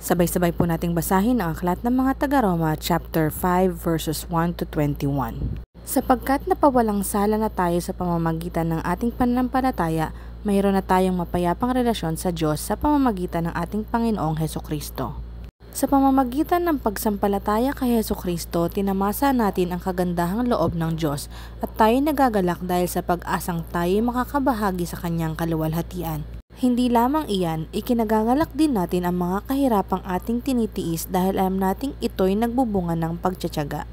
Sabay-sabay po nating basahin ang aklat ng mga taga-Roma chapter 5 verses 1 to 21. Sapagkat napawalang sala na tayo sa pamamagitan ng ating pananampalataya, mayroon na tayong mapayapang relasyon sa Diyos sa pamamagitan ng ating Panginoong Hesukristo. Sa pamamagitan ng pagsampalataya kay Hesukristo, tinamasa natin ang kagandahang loob ng Diyos at tayo nagagalak dahil sa pag-asang tayo makakabahagi sa kanyang kaluwalhatian. Hindi lamang iyan, ikinagagalak din natin ang mga kahirapang ating tinitiis dahil alam nating ito'y nagbubunga ng pagtiyatiyaga.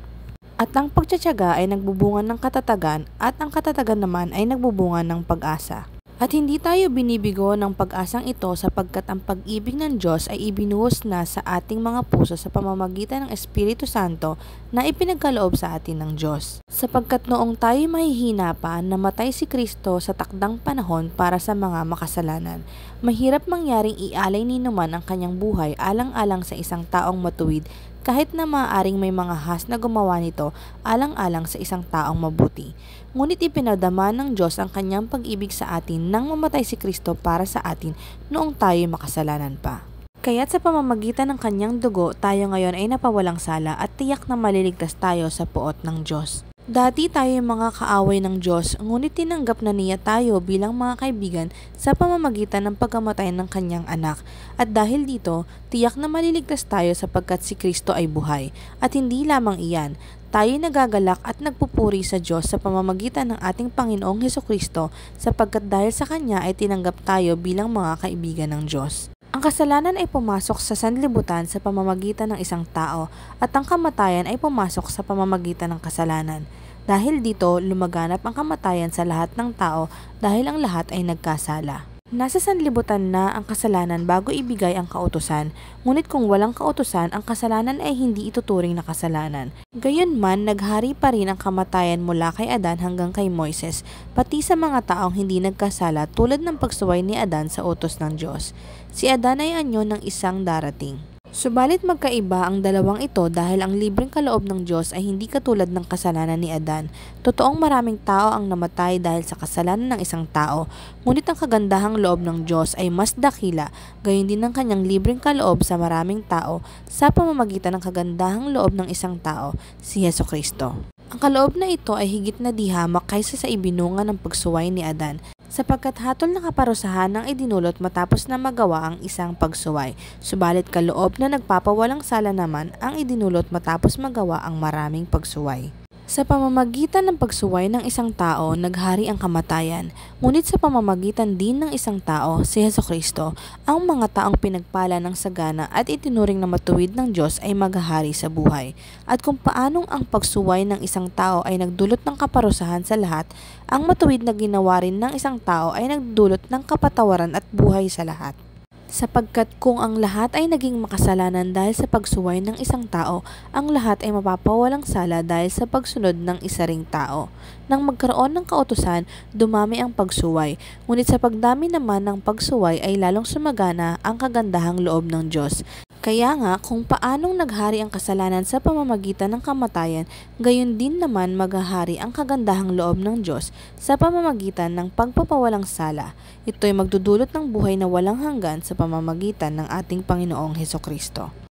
At ang pagtiyatiyaga ay nagbubunga ng katatagan at ang katatagan naman ay nagbubunga ng pag-asa. At hindi tayo binibigo ng pag-asang ito sapagkat ang pag-ibig ng Diyos ay ibinuhos na sa ating mga puso sa pamamagitan ng Espiritu Santo na ipinagkaloob sa atin ng Diyos. Sapagkat noong tayo mahihina pa, namatay si Kristo sa takdang panahon para sa mga makasalanan. Mahirap mangyaring ialay ni naman ang kanyang buhay alang-alang sa isang taong matuwid kahit na maaaring may mga has na gumawa nito alang-alang sa isang taong mabuti. Ngunit ipinadama ng Diyos ang kanyang pag-ibig sa atin nang mamatay si Kristo para sa atin noong tayo makasalanan pa. Kaya't sa pamamagitan ng kanyang dugo, tayo ngayon ay napawalang sala at tiyak na maliligtas tayo sa puot ng Diyos. Dati tayo mga kaaway ng Diyos, ngunit tinanggap na niya tayo bilang mga kaibigan sa pamamagitan ng pagkamatay ng kanyang anak. At dahil dito, tiyak na maliligtas tayo sapagkat si Kristo ay buhay. At hindi lamang iyan, tayo nagagalak at nagpupuri sa Diyos sa pamamagitan ng ating Panginoong Hesukristo sapagkat dahil sa Kanya ay tinanggap tayo bilang mga kaibigan ng Diyos. Ang kasalanan ay pumasok sa sanlibutan sa pamamagitan ng isang tao at ang kamatayan ay pumasok sa pamamagitan ng kasalanan. Dahil dito, lumaganap ang kamatayan sa lahat ng tao dahil ang lahat ay nagkasala. Nasa sanlibutan na ang kasalanan bago ibigay ang kautusan, ngunit kung walang kautusan, ang kasalanan ay hindi ituturing na kasalanan. Gayunman, naghari pa rin ang kamatayan mula kay Adan hanggang kay Moises, pati sa mga taong hindi nagkasala tulad ng pagsuway ni Adan sa utos ng Diyos. Si Adan ay anyo ng isang darating. Subalit magkaiba ang dalawang ito dahil ang libreng kaloob ng Diyos ay hindi katulad ng kasalanan ni Adan. Totoong maraming tao ang namatay dahil sa kasalanan ng isang tao, ngunit ang kagandahang loob ng Diyos ay mas dakila, gayon din ang kanyang libreng kaloob sa maraming tao sa pamamagitan ng kagandahang loob ng isang tao, si Hesukristo. Ang kaloob na ito ay higit na di hamak kaysa sa ibinunga ng pagsuway ni Adan, sapagkat hatol na kaparusahan ang idinulot matapos na magawa ang isang pagsuway. Subalit kaloob na nagpapawalang sala naman ang idinulot matapos magawa ang maraming pagsuway. Sa pamamagitan ng pagsuway ng isang tao, naghari ang kamatayan. Ngunit sa pamamagitan din ng isang tao, si Hesukristo, ang mga taong pinagpala ng sagana at itinuring na matuwid ng Diyos ay maghahari sa buhay. At kung paanong ang pagsuway ng isang tao ay nagdulot ng kaparusahan sa lahat, ang matuwid na ginawa rin ng isang tao ay nagdulot ng kapatawaran at buhay sa lahat. Sapagkat kung ang lahat ay naging makasalanan dahil sa pagsuway ng isang tao, ang lahat ay mapapawalang sala dahil sa pagsunod ng isa ring tao. Nang magkaroon ng kautusan, dumami ang pagsuway, ngunit sa pagdami naman ng pagsuway ay lalong sumagana ang kagandahang loob ng Diyos. Kaya nga, kung paanong naghari ang kasalanan sa pamamagitan ng kamatayan, gayon din naman maghahari ang kagandahang loob ng Diyos sa pamamagitan ng pagpapawalang sala. Ito'y magdudulot ng buhay na walang hanggan sa pamamagitan ng ating Panginoong Hesukristo.